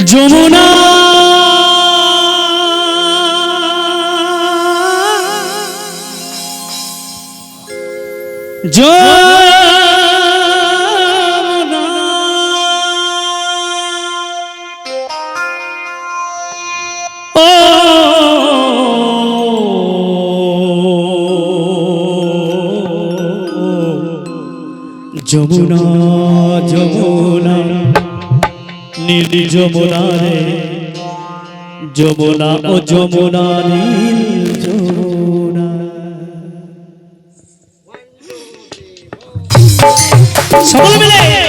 যমুনা যমুনা ও যমুনা যমুনা নীল যমুনা রে যমুনা ও যমুনা নীল যমুনা সকলে মিলে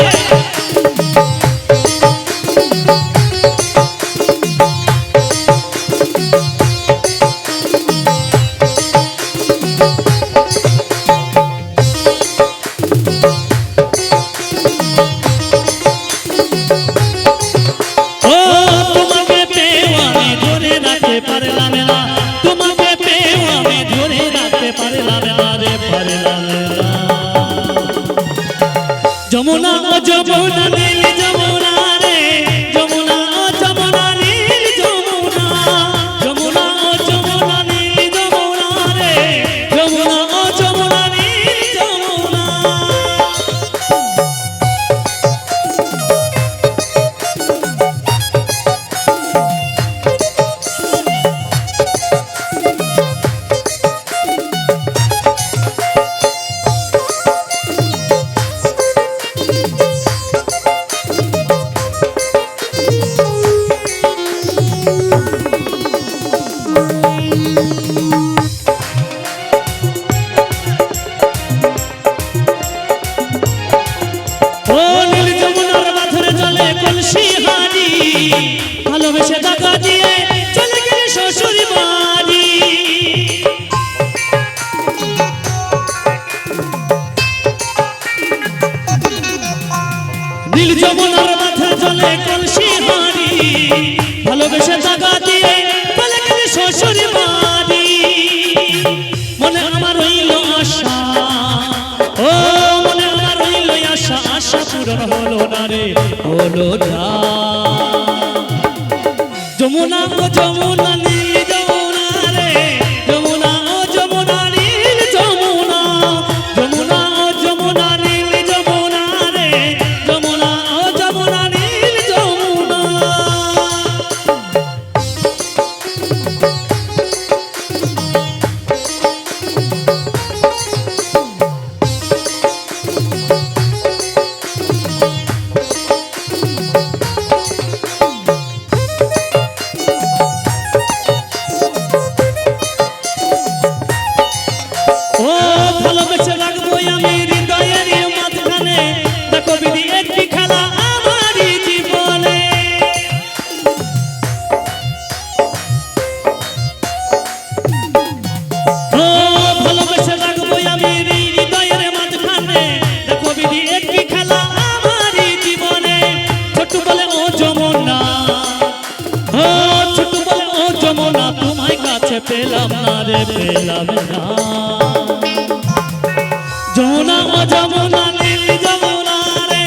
যমুনা ও যমুনা নীল যমুনা রে যমুনা ও যমুনা নীল যমুনা যমুনা ও যমুনা নীল যমুনা রে যমুনা ও যমুনা নীল যমুনা ভালোবেসে টাকা দিয়ে চলে গেলে শ্বশুর বাড়ি নীল যমুনার মাথায় চলে কলসি হাড়ি ভালোবেসে টাকা দিয়ে চলে গেলে শ্বশুর বাড়ি মনে আমার হইল আশা ও মনে আমার হইল আশা আশা পূরণ হলো না রে হলো না যমুনা ও যমুনা নীল যমুনা রে যমুনা ও যমুনা নীল যমুনা যমুনা ও যমুনা নীল যমুনা রে যমুনা ও যমুনা নীল যমুনা ভালোবেসে রাখবো আমি হৃদয়ের মাঝখানে দেখো বিধি একটি খেলা আমারই জীবনে ও ভালোবেসে রাখবো আমি হৃদয়ের মাঝখানে দেখো বিধি একটি খেলা আমারই জীবনে ছোট বলে ও যমুনা ও ছোট বলে ও যমুনা তোমায় কাছে পেলাম না রে পেলাম না যমুনা ও যমুনা নীল যমুনা রে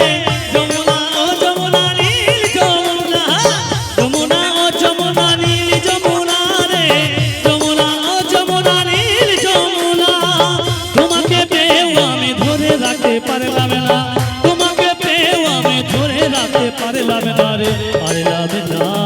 যমুনা ও যমুনা নীল যমুনা যমুনা ও যমুনা নীল যমুনা রে যমুনা ও যমুনা নীল যমুনা তোমাকে পেয়েও আমি ধরে রাখতে পারলাম না তোমাকে পেয়েও আমি ধরে রাখতে পারলাম না রে পারলাম না